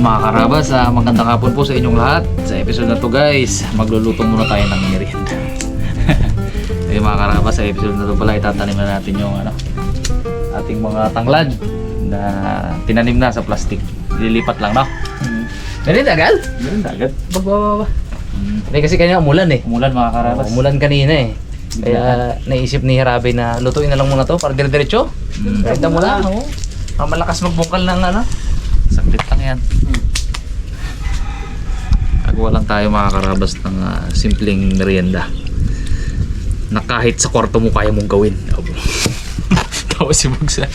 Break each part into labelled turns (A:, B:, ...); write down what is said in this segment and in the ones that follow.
A: Mga karabas, magandang hapon po sa inyong lahat. Sa episode na to guys, magluluto muna tayo ng merienda. Yung mga karabas, sa episode na to pala itatanim na natin yung ating mga tanglad na tinanim na sa plastic. Lilipat lang, no? Merienda agad? Merienda agad. Bababa. Hindi kasi kanina umulan eh. Umulan mga karabas. Umulan kanina eh. Kaya naisip ni Hirabe na lutuin na lang muna to para dire-diretso. Kahit mo lang, no? Malakas magbungkal ng saglit lang yan. Nagawa lang tayo mga karabas ng simpleng merienda na kahit sa kwarto mo kaya mong gawin. Tawa si Bugsa.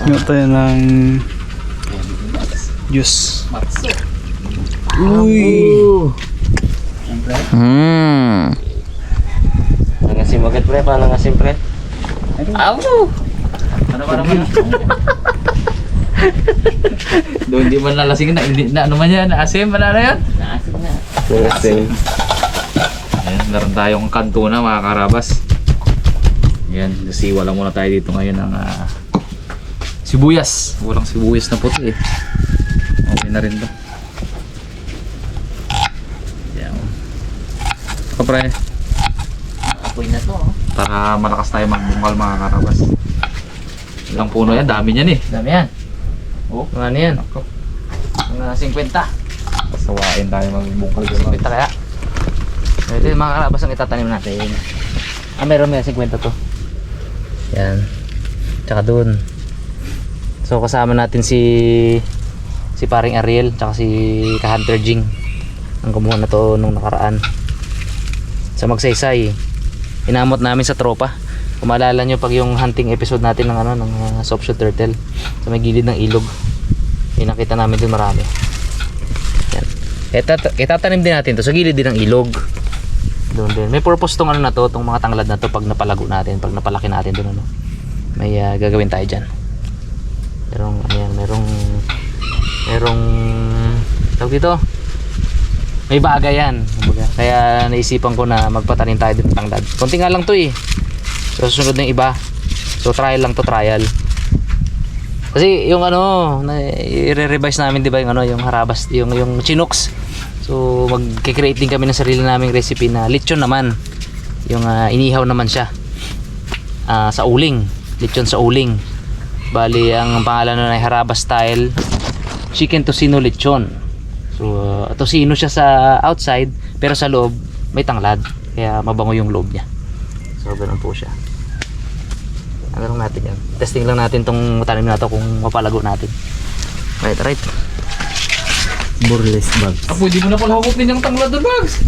B: Yung tayo ng juice.
A: Uy! Nangasim agad pre, paano nangasim pre? Aw! Ano ba naman? Doon di man nalasing na ano man yan, naasim, ano yan? Naasim na. Naasim. Ayan, meron tayong kanto na mga karabas. Ayan, nasiwa lang muna tayo dito ngayon ng sibuyas. Walang sibuyas na puti eh. Okay na rin to. Ayan. Ito pre. Apoy na to. Para malakas tayo magbungkal mga karabas. Ilang puno yan, dami niyan eh. Dami yan. Oh, ano yan? Mga 50. Pasawain tayo magbungkal. 50 kaya. Ito yung mga karabas ang itatanim natin. Meron may 50 to. Yan. Tsaka dun. So kasama natin si paring Ariel tsaka si ka-Hunter Jing. Ang kumuha na to nung nakaraan. Sa Magsaysay. Inamot namin sa tropa. Kung maalala nyo pag yung hunting episode natin ng ng soapshell turtle sa may gilid ng ilog, nakita namin dun marami. Yan. Itatanim din natin to sa gilid din ng ilog. Doon din. May purpose tong na to, tong mga tanglad na to pag napalago natin, pag napalaki natin doon may gagawin tayo diyan. Merong tawag dito. May baga yan. Kaya naisipan ko na magpatanim tayo dito tanglad. Konti nga lang to eh. So susunod ng iba. So trial lang to, trial. Kasi yung i-revise namin 'di ba yung yung harabas, yung Chinooks. So magke-create din kami ng sarili naming recipe na lechon naman. Yung inihaw naman siya. Sa uling, lechon sa uling. Bali ang pangalan nun ay harabas style chicken tocino lechon. So tocino siya sa outside pero sa loob may tanglad. Kaya mabango yung loob niya. So ganun po siya. Ano lang natin yan. Testing lang natin tong tanim na to kung mapalago natin. Right.
B: Burlesque bags.
A: Pwede mo na pala hukutin yung tanglad doon, Bags.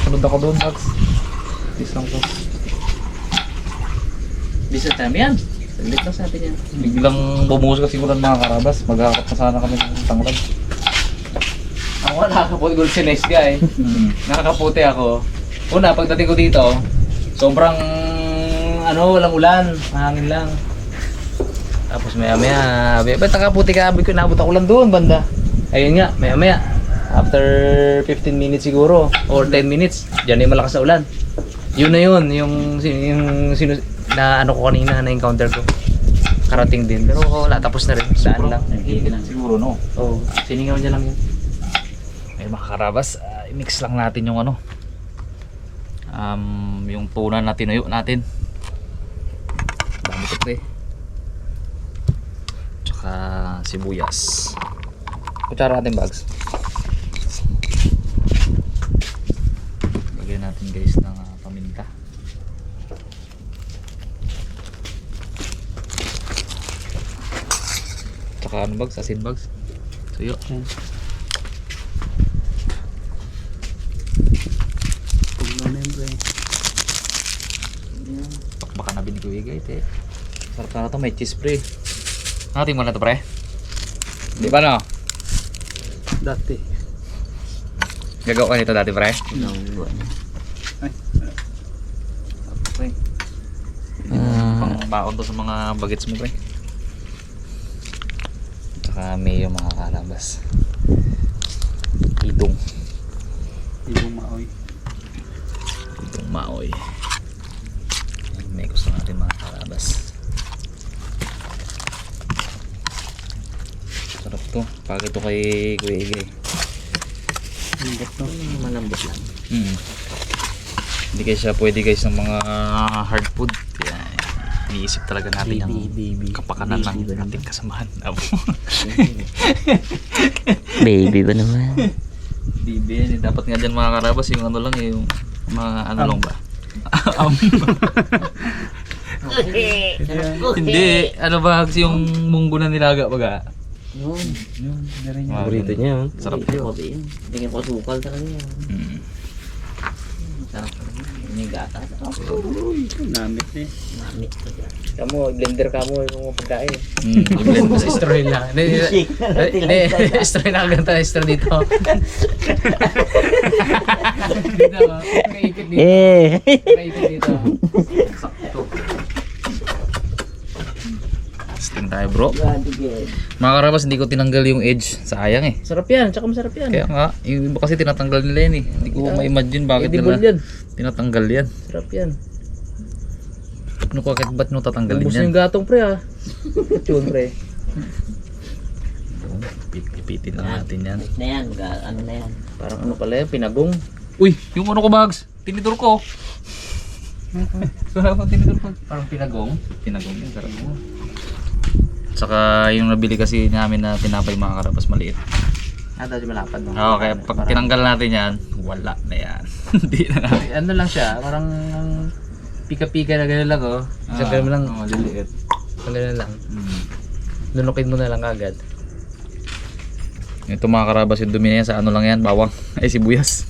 A: Sunod ako doon, Bags. Isang ko. Di sa time yan. Saglit lang sa atin yan. Biglang bumuhos ka siguro ng mga karabas. Maghahakot na sana kami ng tanglad. Ako nakakaputi ko si nice guy. Nakakaputi ako. Una, pagdating ko dito, sobrang walang ulan, mahangin lang. Tapos maya, ba't nakaputi ka? Sabi ko, nabot ako lang doon, banda. Ayun nga, maya, after 15 minutes siguro, or 10 minutes, dyan yung malakas na ulan. Yun na yun, yung na ko kanina, na-encounter ko. Karating din, pero wala, tapos na rin. Saan lang?
B: Hindi lang siguro, no?
A: Oo, siningaw niya lang yun. Ay mga karabas, i-mix lang natin yung yung tuna na tinuyo natin. Dami ito pre. Tsaka sibuyas. Kutsara natin, Bags. Lagyan natin guys ng paminta. Tsaka Bags? Asin, Bags? Suyo. Baka na binigay guys eh. Sarap na ito, may cheese pre. Natin mo na ito pre. Di ba no?
B: Dati.
A: Gagawa ka nito dati pre?
B: No.
A: Pre. Pang baon to sa mga bagets mo pre. Tsaka may yung mga karabas. Idong.
B: Ibong maoy.
A: Itong maoy. May gusto natin mga karabas. Sarap to. Pagkat to kay Kuya Igay.
C: Malambot lang.
A: Hindi kayo siya pwede guys ng mga hard food. Kaya iniisip talaga natin yung kapakanan ng ating kasamahan.
C: Baby ba naman?
A: Bibi, dapat nga dyan mga karabas yung ano lang yung mga ano lang ba? Hindi, ano ba yung munggo na nilaga baga?
C: Yun.
B: Paborito niya.
A: Sarap.
C: Bigyan ko sukal talaga yan. Sarap talaga. Ini gata.
B: Namit eh.
C: Namit ko dyan. Kamu, blender ka mo yung pagkain.
A: I-blend mo sa straw lang. Hindi, straw na agad tayo, straw dito. Dito, kaikit dito. Kaikit dito. Sakto. Testing tayo bro. Mga karabas, hindi ko tinanggal yung edge. Sayang eh.
C: Sarap yan, tsaka masarap yan.
A: Kaya nga, yung iba kasi tinatanggal nila yan eh. Hindi ko ma-imagine bakit
C: Edible
A: nila
C: yan.
A: tinatanggal yan.
C: Sarap yan.
A: Ano ko, kahit ba't nyo tatanggalin
C: Ubus na
A: yan?
C: yung gatong pre ha. Tune pre.
A: Pipitin lang natin yan.
C: Na yan, ano na yan. Parang ano pala yan, pinagong.
A: Uy, yung ano ko bags, tinidor ko. Wala akong tinidor ko.
C: Parang pinagong.
A: Pinagong yun, sarap mo. Saka yung nabili kasi namin na tinapay mga karabas maliit.
C: Dahil malapad no?
A: Oo, kaya pag tinanggal natin yan, wala na yan. Hindi na natin.
C: Ano lang siya, parang pika-pika na gano'n lang oh. Isang gano'n lang.
A: Oo, liliit.
C: Isang gano'n lang. Lunukin mo na lang agad.
A: Ito mga karabas, yung dumi na yan sa ano lang yan, bawang. Ay, sibuyas.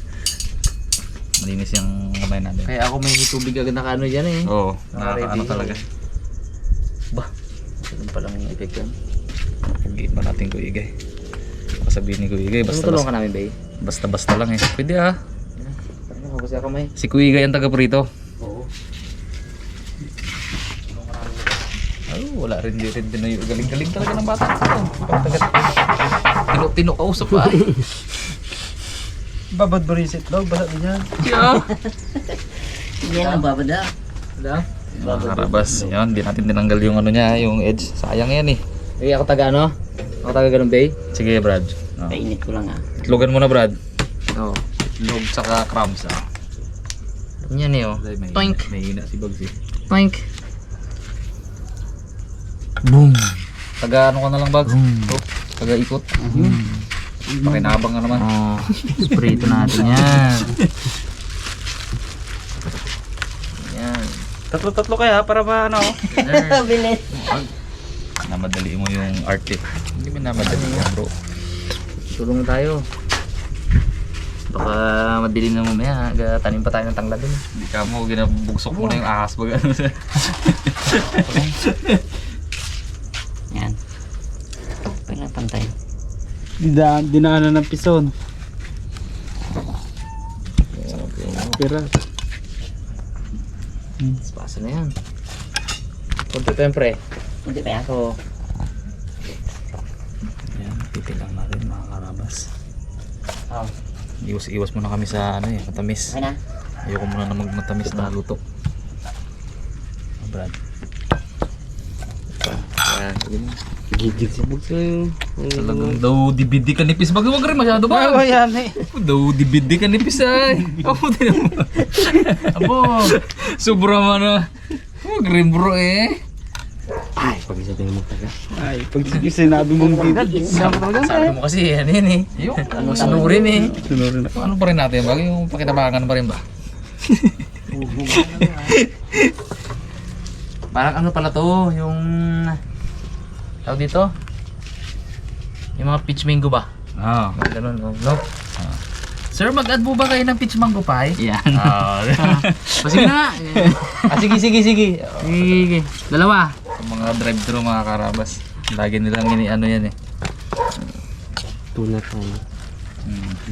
A: Malinis yung kamay natin.
C: Kaya ako may tubig agad na kano dyan eh.
A: Oo,
C: Naka-ready.
A: nakakaano talaga.
C: Bah, ganun palang yung effect yan.
A: Pag-iit pa natin Kuya Igay. Sabihin ni Kuya Igay,
C: Tulungan
A: basta-basta
C: ka namin bay.
A: basta-basta lang eh. Pwede ah.
C: Parang nakabasa ka may.
A: Si Kuya Igay ang taga-prito.
C: Oo.
A: Wala rin din tinayo. Galing-galing talaga ng bata. Tino kausap pa.
B: Babad barisit daw, basa din yan.
A: Yeah.
C: Yan ang babada. Wala?
A: Mga karabas, yun, di natin tinanggal yung ano niya, yung edge. Sayang yan eh.
C: Eh, ako taga ano? Ako taga ganun bay?
A: Sige Brad.
C: Painit ko lang ah.
A: Itlogan mo na Brad.
C: Oo.
A: Itlog tsaka crumbs ah.
C: Yan eh oh.
A: May
C: Toink.
A: May ina si Bugsy.
C: Toink.
A: Boom! Taga ano ka na lang Bugs? Taga ikot. Pakinabang ka naman.
C: Oh, sprito natin yan. Yan.
B: Tatlo-tatlo kaya para ba ano?
C: Bilis.
A: Namadali mo yung art eh. Hindi mo namadali yan bro.
C: Tulong tayo. Baka madilim na mamaya. Tanim pa tayo ng tanglad dun.
A: Hindi ka mo, ginabugsok mo na yung ahas baga.
C: Yan. Pagka pantay.
B: Dinaanan ng pison. Pira.
C: Espasa na yan. Kunti pa yan pre. Kunti pa yan. Oo.
A: Yan, titilang natin mga karabas.
C: Oh.
A: Iwas muna kami sa ano eh, matamis.
C: Okay na?
A: Ayoko muna na magmatamis na luto. Brad.
C: Yan.
B: Gigil si Bugs yung...
A: Talagang daw dibidi ka nipis. Wag rin masyado ba?
B: Bago yan eh.
A: Daw dibidi ka nipis ay. Ako din mo. Abo. Sobra man na. Wag rin bro eh.
C: Ay, pag sabihin mo taga.
B: Ay, pag sinabi mong gigil.
C: Sabi mo kasi yan eh.
A: Yung
C: Ano sunurin eh.
B: Sunurin na.
A: ano pa rin natin ba? Yung pakinabangan pa rin ba?
C: Parang ano pala to, yung tawag dito? Yung mga peach mango ba?
A: Ah.
C: Mga ganun, oh. No? Sir, mag-add po ba kayo ng peach mango pie?
A: Yan.
C: Sige na nga. Sige. Sige. Dalawa.
A: Sa mga drive-thru mga karabas. Lagi nilang ano yan eh.
C: Tuna pa.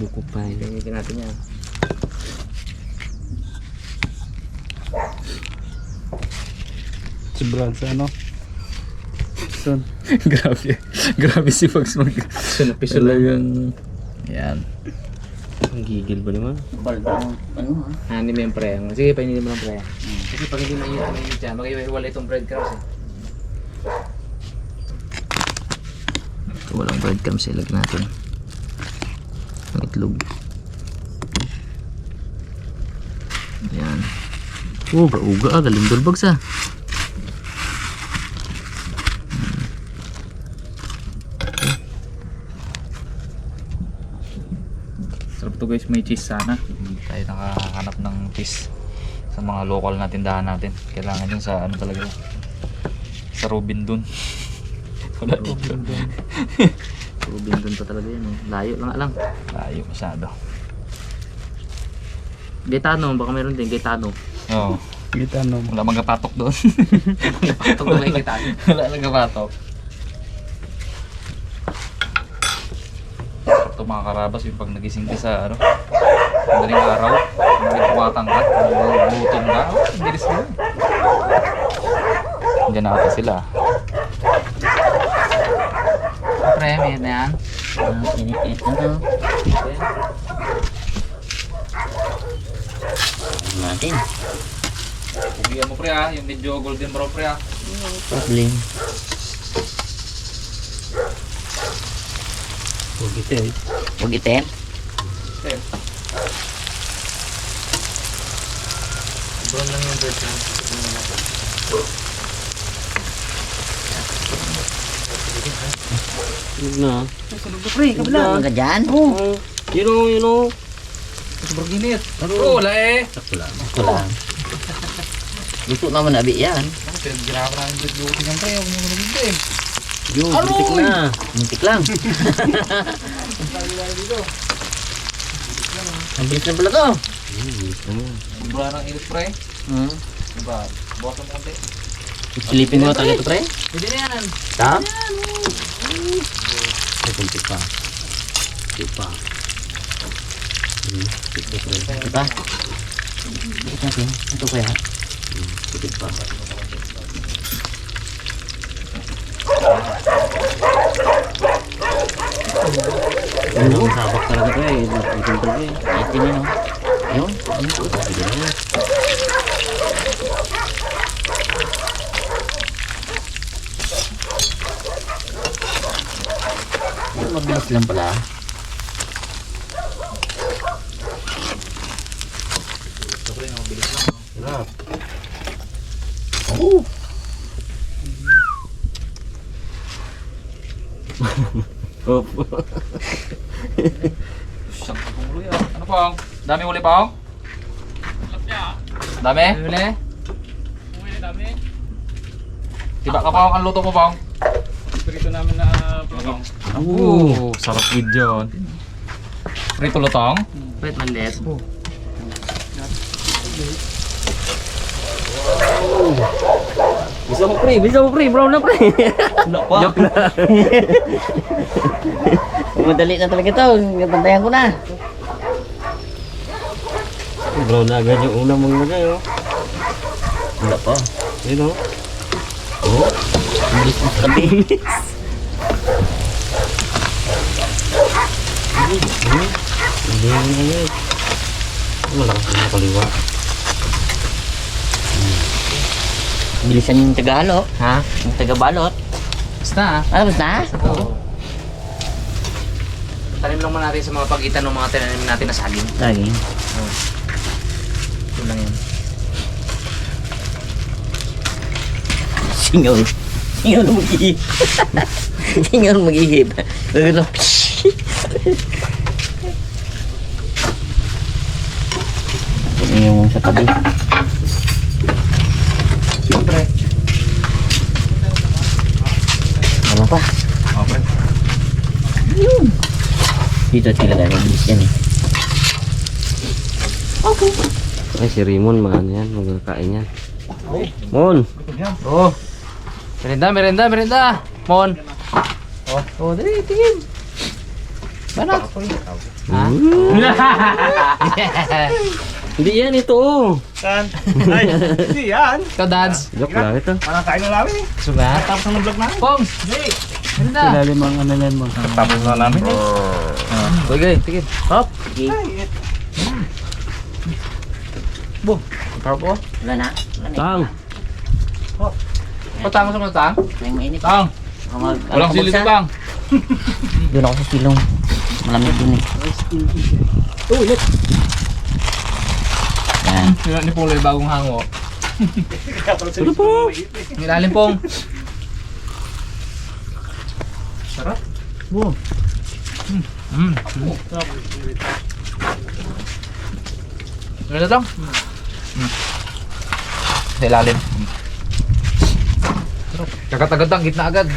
C: Buko pie. Tingnan natin yan.
B: Sobrang sa ano. Son.
A: Grabe si Fox mag...
C: Talagang...
A: Yan.
B: Ang gigil ba naman?
D: Baldang, ano ha?
C: Hanin mo yung pre. Sige, painin mo lang pre. Kasi pag hindi mainit siya, mag-iwala itong breadcrumbs eh. Walang breadcrumbs, ilag natin. Ang itlog. Ayan. Uga-uga galing dulbags ah.
A: Sarap to guys, may cheese sana. Hindi tayo nakahanap ng cheese sa mga local na tindahan natin. Kailangan yun sa ano talaga, sa Robin dun. Wala dito.
C: Rubin doon pa talaga yan eh. Layo lang.
A: Layo masyado.
C: Gaetano, baka meron din Gaetano.
A: Oo.
B: Kita no.
A: Wala mga patok doon.
C: Ito ba yung Gaetano?
A: Wala nang patok. Ito mga karabas, yung pag nagising ka sa ano, madaling araw, nagkumatang ka, gutom ka, ang bilis mo. Diyan na ata sila.
C: Pre, may na yan.
D: Init-init na to. Natin.
A: Pugihan mo pre ha, yung medyo golden brown pre ha.
D: Problem.
B: Huwag ito eh.
D: Huwag itin.
A: Okay.
C: Brown lang yung breadcrumbs.
B: Huwag na.
C: Pre, kabila.
D: Huwag ka dyan.
B: You know.
A: Sobrang ginit. Oo, wala eh.
B: Sakto lang.
D: Ito lang. Luto naman nabi yan.
A: Pinaggirapan namin dito luto ng pre, huwag mo naging eh.
B: Yo, bitik na.
D: Muntik lang. Ang bilis na pala to.
A: Sobra ng init pre.
D: Hmm.
A: Diba? Bukas mo konti.
D: Silipin mo na talaga ito, pre.
C: Pwede na yan.
D: Ta?
B: Ay, kunti pa. Kunti pa.
D: Ito pa. Ikit natin. Ito kaya.
B: Kunti pa. Ano, sabak talaga ito eh. Itin talaga eh.
D: Itin yun, oh. Ayun. Ayun, mabilis lang pala.
B: Sarap.
D: Oh.
B: Opo.
A: Siyang kagulo yan. Ano pang? Dami uli pang? Dami?
C: Uli?
A: Tiba ka pang, ang luto mo pang?
B: Prito namin na plotong.
A: Oo, sarap with yun. Prito lutong?
C: Wait, maliit.
D: Bisa mo, pre. Brown na, pre. Joke na. Madali na talaga ito. Napantayan ko na.
B: Brown na agad yung unang mong lagay oh.
D: Wala pa.
B: Ayun oh.
D: Oh. Bilis na kabilis.
B: Hindi yung agad. Malakas na kaliwa.
D: Bilisan yung tagahalo.
C: Ha?
D: Yung tagabalot.
C: Basta ah.
D: Alam mo na?
C: Oo. Tanim lang muna natin sa mga pagitan ng mga tinanim natin na saging.
D: Lagi.
C: Ito lang yan.
D: Singaw. Singaw na mag-ihip. Singaw na mag-ihip. Ano? Yung sa tabi.
C: Siyempre.
D: Ano pa?
A: Okay.
D: Dito talaga. Mabilis yan eh. Okay.
B: Ay, si Raymond, maano yan, magkakain yan. Mon!
C: Oh. Merenda. Mon. Oh, dali, tingin. Banat. Ha?
B: Hindi yan, ito oh.
E: Saan? Ay, hindi yan.
C: Ikaw, Dads.
B: Joke lang ito.
E: Parang kain na namin eh.
C: Sugat.
E: Tapos ng vlog namin.
C: Pongs. Merenda.
B: Ilalim ang ano yan mo.
E: Tapos na namin eh.
C: Bagay, tingin. Hop.
D: Okay.
A: Parang po.
C: Wala na. Wala na.
B: Tang.
A: Patang sa mga tang.
C: May mainit.
A: Tang. Walang sili sa tang.
C: Doon ako sa silong. Malamig dun eh. Yan.
A: Yun ni Polo yung bagong hango. Ano po? Nilalim pong. Sarap. Wow. Ano na tang? Sa ilalim. Kagat-agad ang gitna agad.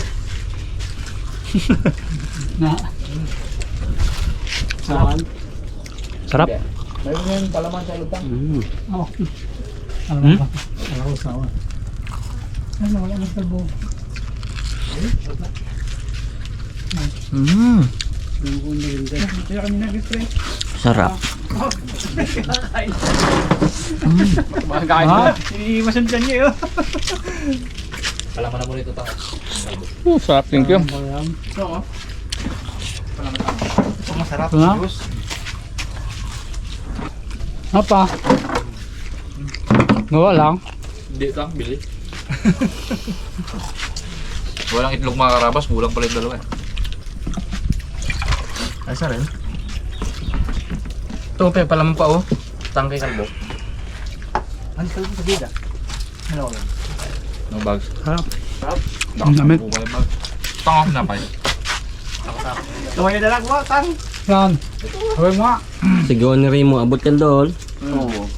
B: Sarap.
A: Mayroon nga yung palaman sa lutang.
C: Sarap.
A: Makakain na.
E: Iniiwasan dyan niyo.
A: Palaman na muna ito tang.
D: Sarap din ko.
E: Masarap. Juice.
D: Apa? Gawa lang.
A: Hindi tang, bili. Walang itlog mga karabas, kulang pala yung dalawa eh.
C: Asa rin? Ito, palaman pa oh. Tangkay kalbo.
E: Ano sa gida? Ano?
A: No bags.
D: Sarap.
A: Ang
D: dami.
A: Tang ako napay.
E: Tumayo na lang mo, tang.
D: Yan. Gawin mo nga.
B: Sigaw ni Remo, abot ka doon.
C: Oo.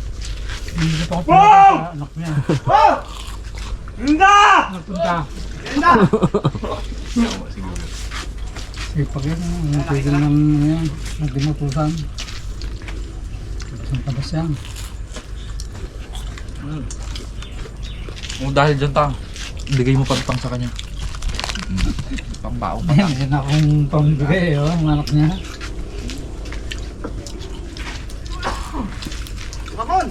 D: Hindi pa ako pinaka anak niya.
E: Linda!
D: Nagpunta.
E: Linda!
D: Ipag yun. Ang pwede ng yan. Nagdimutusan. Saan pa ba siya?
A: Dahil dyan tang, bigay mo pa tang sa kanya. Pambao pa tang.
D: Hindi na akong pambigay. Ang anak niya.
E: Kapon!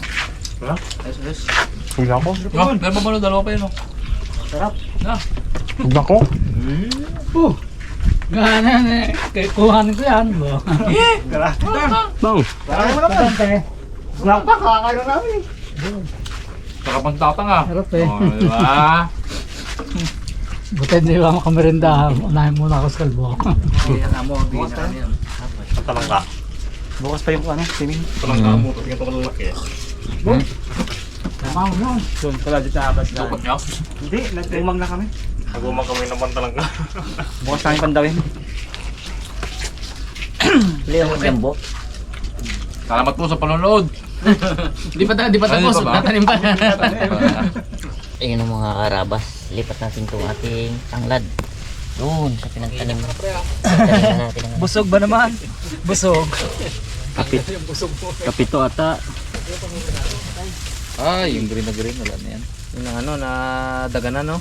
C: Ayos.
A: Kuya ko? Oh, meron pa ba dalawa pa yun oh.
C: Sarap.
A: Na.
D: Huwag ko. Ganan eh. Kuhanin ko yan.
E: Tara.
B: Bang.
E: Tara mo naman. Wala pa, kakakain na namin.
A: Saka pagtatang ah.
D: Sarap eh.
A: Oh, diba?
D: Buti hindi ba makamerenda. Unahin muna ako sa kalbo.
C: Yan amo, bigyan na kami yun.
E: Talang ka. Bukas pa yung ano, swimming.
A: Talang ka mo, tingnan ito kalalaki eh.
D: Tama mo yun.
E: Doon pala dito sa abas
A: Lukot niya?
E: Hindi, nag-umang na kami.
A: Nagumang kami naman talaga.
E: Bukas namin pandawin.
C: Leo ko jambo.
A: Salamat po sa panonood.
C: Di pa
A: Ano
C: tapos.
A: pa ba?
C: Tatanim pa. Ayun ang mga karabas. Lipat natin itong ating tanglad. Doon sa pinagtanim. Pinagtanim natin ang
D: Busog ba naman? Busog.
B: Kapito ata.
A: Ay, yung green na green, wala na yan.
C: yung ano na daganan no.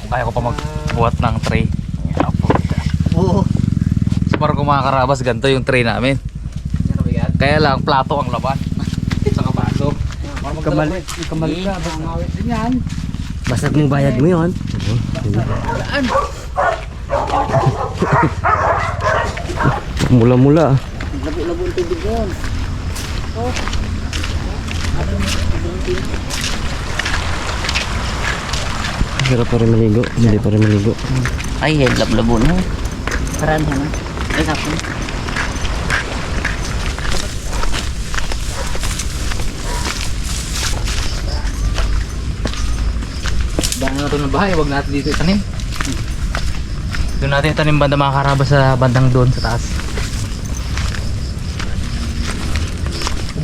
A: Kaya ko pa magbuhat ng tray.
C: Oo.
A: So para kung mga karabas, ganito yung tray namin. Kaya lang, plato ang laban. Saka baso.
D: Kamali ka. Baka ngawit din yan.
B: Basta kung bayad mo yun. Mula-mula.
C: Labo-labo ang tubig yun.
B: Hirap pa rin maligo. Hindi pa rin maligo.
C: Ay, labo-labo na. Paraan na. Ay, tapos. Dahil na ito ng bahay, huwag natin dito itanim. Doon natin itanim banda mga karabas sa bandang doon sa taas.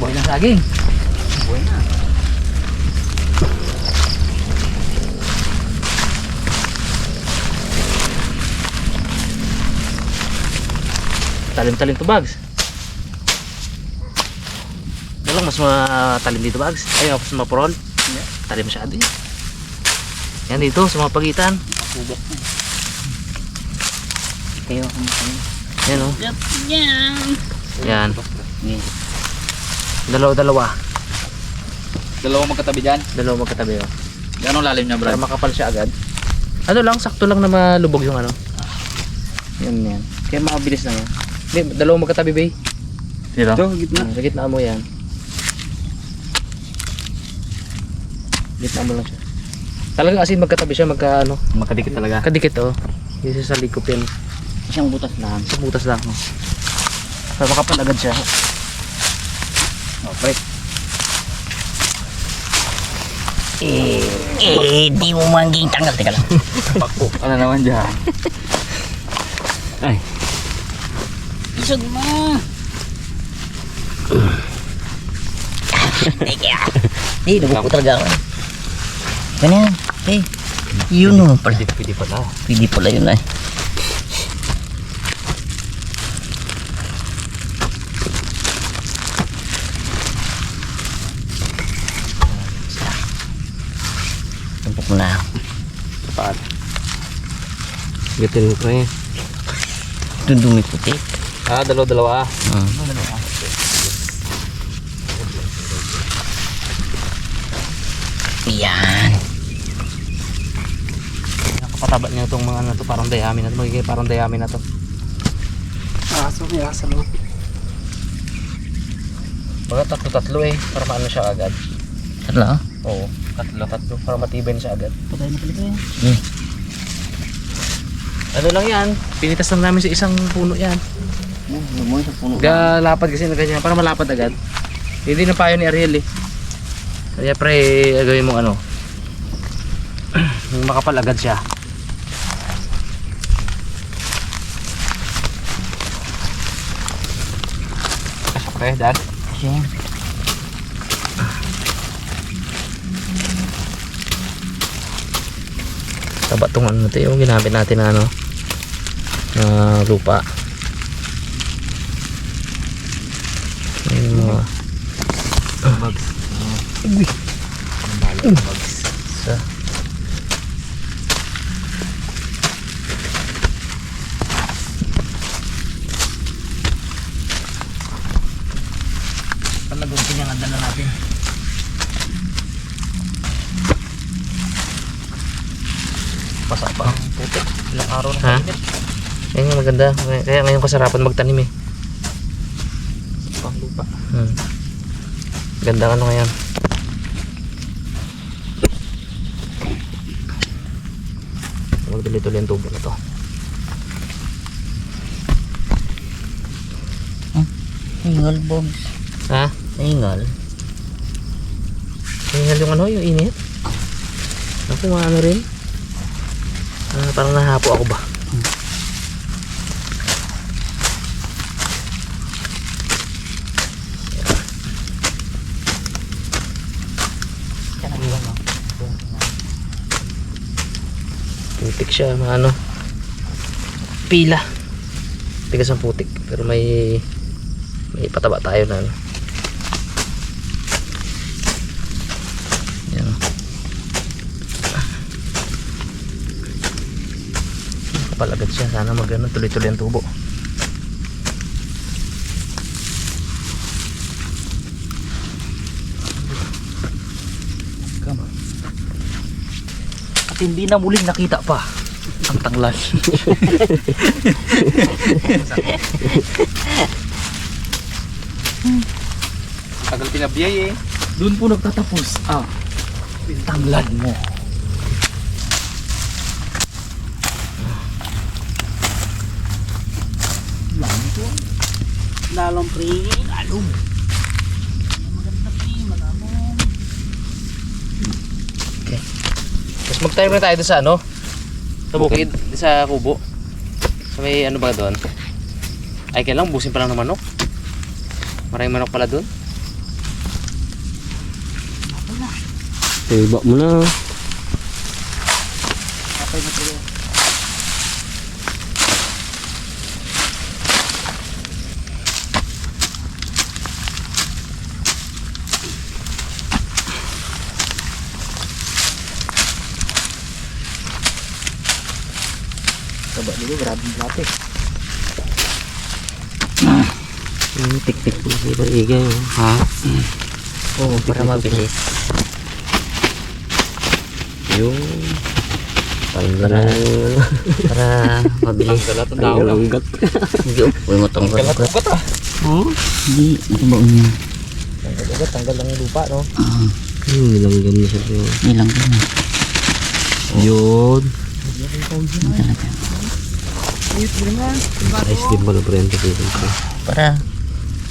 C: Buhay na saging. Buhay na. Talim-talim to bags. Walang mas matalim dito bags. Ay, mas mapurol. Talim masyado yun. Yan dito sa mga pagitan. Kayo yan o. Yan. Dalawa-dalawa.
A: Dalawa magkatabi dyan.
C: Dalawa magkatabi o.
A: Gano'ng lalim niya,
C: Para
A: Brad?
C: makapal siya agad. Ano lang, sakto lang na malubog yung ano. Yan. Kaya mabilis lang yan. Hindi, dalawa magkatabi bay.
A: Dito?
D: Ito, gitna.
C: Sa gitna mo yan. Gitna mo lang siya. Talaga kasi magkatabi siya, ano,
A: Magkadikit talaga.
C: kadikit oh. Hindi siya sa likop yan.
E: Isang butas lang.
C: Sa butas lang oh. Para makapal agad siya.
A: Oh, pre.
E: Di mo mangging tanggal. Teka lang.
A: Pakpo. Ano naman dyan?
B: Ay.
E: Isog mo. Teka. Nabuko talaga ako. Ganyan. Yun naman pala.
A: Pwede pala.
E: Pwede pala yun ay. Tumpok mo na.
A: Paano?
B: Gatin mo pre.
E: Dundumi puti.
A: Dalawa-dalawa.
E: Yan.
C: Nakapataba niya itong mga ano to, parang dayami na to. Magiging parang dayami na to.
D: Aso, may asa naman.
C: Baga tatlo eh, para maano siya agad.
E: Tala.
C: Oo, tatlo, para matibay na siya agad.
E: Patay na pala yan.
C: Ano lang yan, pinitas lang namin sa isang puno yan.
E: Lumoy sa puno.
C: Lapad kasi na ganyan, para malapad agad. Hindi na payo ni Ariel eh. Kaya pre, gawin mong ano, makapal agad siya.
A: Kasya pre, dad.
E: Siya.
C: Taba tong ano to yung ginamit natin na ano, na lupa. Yung mga
A: Bugs.
C: sa palaguntin yung dala natin. Basa pa ang putik. Ilang araw na ha? Yan yung maganda. Kaya ngayon kasarapan magtanim eh.
A: Pang lupa.
C: Ganda ano ngayon. Magdali-tuloy ang tubo na to.
E: Hingal, Bogs.
C: Ha?
E: Hingal.
C: Hingal yung ano, yung init. Ako ano rin. Parang nahapo ako ba? Putik siya, ano, pila. Tigas ang putik, pero may pataba tayo na ano. Yan. Kapal agad siya, sana magano tuloy-tuloy ang tubo. At hindi na muling nakita pa ang tanglas.
A: Tagal pinabiyay eh.
C: Doon po nagtatapos ang tanglad mo.
E: Lalong pre. Lalong. Maganda pre. Malamang.
C: Tapos mag-time na tayo doon sa ano? Sa bukid, sa kubo. Sa may ano ba doon? Ay kailang busin pa lang ng manok. Maraming manok pala doon.
B: Iba mo na.
E: Kapay na pre.
C: Taba dito, grabe yung plate.
B: Tik-tik po si Barigay. Ha?
C: Oo, para mabilis.
B: Yung Tanggal ang
D: Para mabilis.
B: tanggal ang ugat.
D: Hindi, uy mo tong
A: Kalat ugat ah.
D: Hindi, ito ba niya?
C: Tanggal ugat, tanggal lang yung lupa, no?
B: Nilanggam na siya.
D: Nilang ko na.
B: Yun.
D: Talaga.
B: Ice din pala prente dito.
D: Para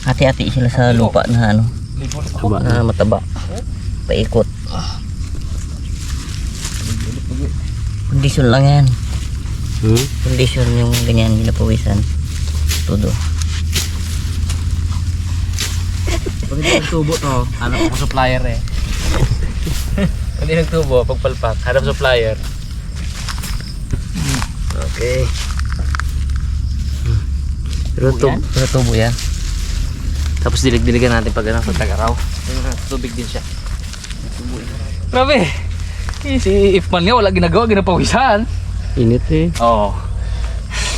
D: hati-hati sila sa lupa na ano,
B: Haba
D: na
B: na.
D: mataba. Paikot. Kondisyon lang yan. Kondisyon yung ganyan ginapawisan. Todo.
C: Pag hindi nagtubo to, hanap ako supplier eh. Pag hindi nagtubo, pagpalpak, hanap supplier.
D: Okay. Pero tubo yan.
C: Tapos dilig-diligan natin pag ano, pag tagaraw. Tubig din siya.
A: Grabe. Si Ifman nga wala ginagawa, ginapawisan.
B: Init eh.
A: Oo.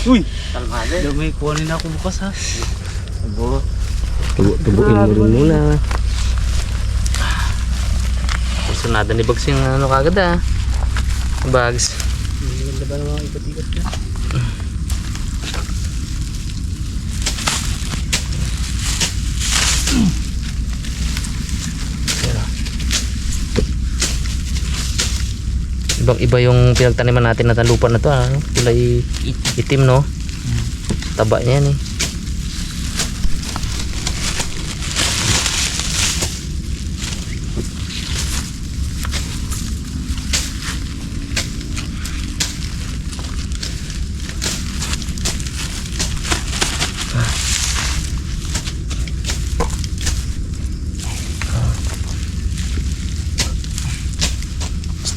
A: Uy!
C: Kalmado. May kuhanin ako bukas ha.
B: Tubuin mo rin muna.
C: Sunada ni Bags yung ano kagad ah. Bags.
B: Maganda ba naman ikot-ikot na?
C: Ibang iba yung pinagtaniman natin na lupa na to ano? Kulay itim no? Taba niya yan eh.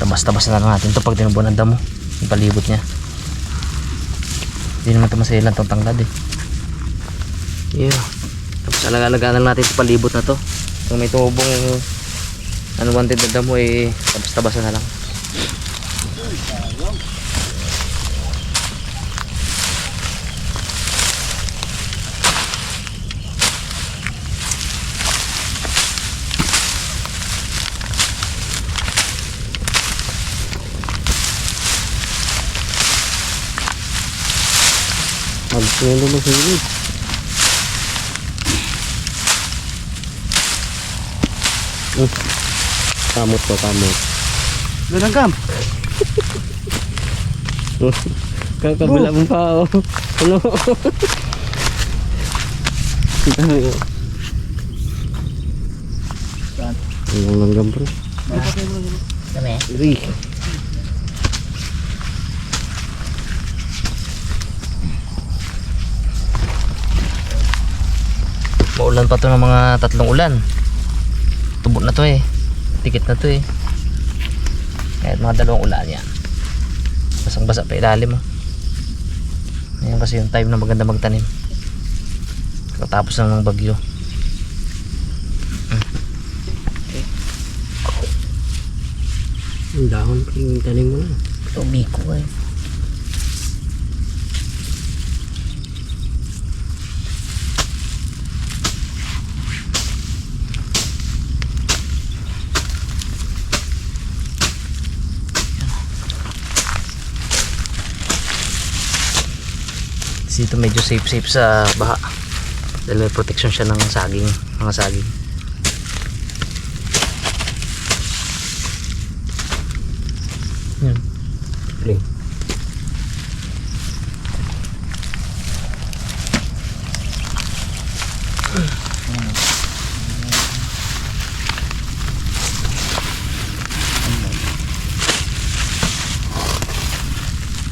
C: Basta-basta na lang natin ito pag tinubuan ng damo yung palibot niya. Hindi naman ito masailan itong tanglad eh. Yeah. Tapos alaga-alagaan lang natin ito palibot na to. Kung may tubong unwanted na damo eh basta-basta na lang.
B: Magpulo mo sa ilid. Kamot to, kamot.
E: Langgam.
B: Kakabila mo pa oh. Ano? Ang langgam bro.
D: Kami.
B: Iri.
C: Maulan pa to ng mga 3 ulan. Tubo na to eh. Tikit na to eh. Kahit mga 2 ulan yan. Basang-basa pa ilalim mo. Ayan kasi yung time na maganda magtanim. Katapos ng bagyo.
B: Ang dahon pa yung tanim mo na.
D: Tubig ko eh.
C: Dito medyo safe sa baha dahil may protection siya ng saging, mga saging. Yan.
B: Ring.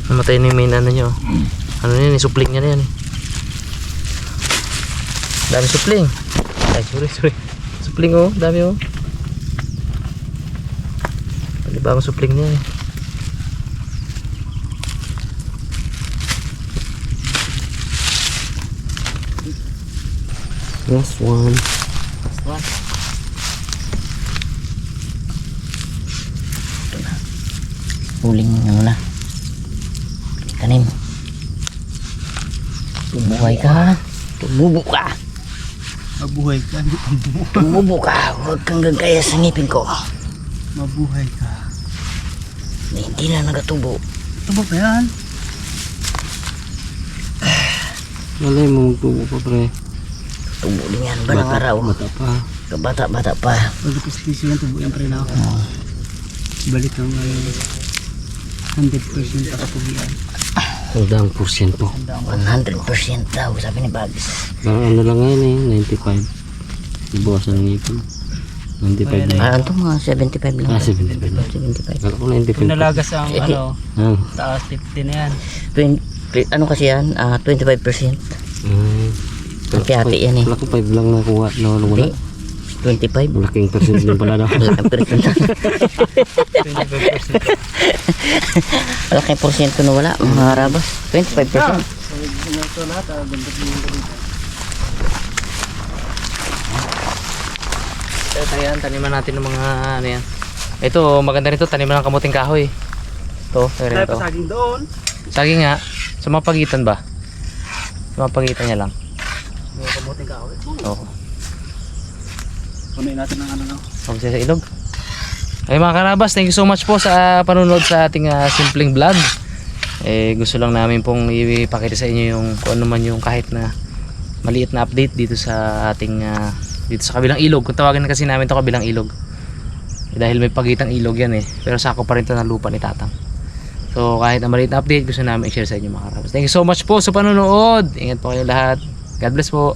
C: Namatay na yung main ano nyo. Ano yan, supling niya na yan eh. Dami supling. Ay, sorry. Supling oh, dami oh. Ano ba ang supling niya eh.
B: Last one.
D: Huling ano na. Tanim. Tumubuhay ka. Tumubo ka.
E: Mabuhay ka.
D: Tumubo ka. Huwag kang gagaya sa ngipin ko.
E: Mabuhay ka.
D: Na hindi na nagatubo.
E: Tubo pa yan.
B: Malay mo magtubo pa pre.
C: Tubo din yan. Balang araw.
B: Bata pa.
C: Bata pa.
E: Pagkapis-piso yan, tubo yan pre na ako. Balik ang 100% pakapugian.
B: Hanggang porsyento.
C: 100% daw, sabi ni Bagis.
B: Ano lang ngayon 95. Ibawasan ng ipon. 95 na.
C: Ito mga 75 lang.
B: 75 na.
C: 75.
B: Kala ko 95.
E: Nalagas ang taas 50 na yan.
C: Ano kasi yan? 25%. Hati-hati yan eh.
B: Kala ko 5 lang nakuha. Wala.
C: 25.
B: Malaking percent din pala daw.
C: Malaking percent.
E: 25%.
C: Malaking porsyento na wala. Mga rabas. 25%.
A: Ito yan, taniman natin ng mga ano yan. Ito, maganda rito, taniman ng kamuting kahoy. Ito, ito.
E: Tayo pasaging doon.
A: Saging nga, sa mga pagitan ba? Sa mga pagitan niya lang.
E: May kamuting kahoy.
A: Oo.
E: Punuin natin ng ano no.
A: Huwag siya sa ilog. Ay mga karabas, thank you so much po sa panonood sa ating simpleng vlog. Gusto lang namin pong ipakita sa inyo yung kung ano man yung kahit na maliit na update dito sa ating dito sa kabilang ilog. Kung tawagin na kasi namin ito kabilang ilog. Dahil may pagitang ilog yan pero sako pa rin ito ng lupa ni Tatang. So kahit na maliit na update, gusto namin i-share sa inyo mga karabas. Thank you so much po sa panonood. Ingat po kayo lahat. God bless po.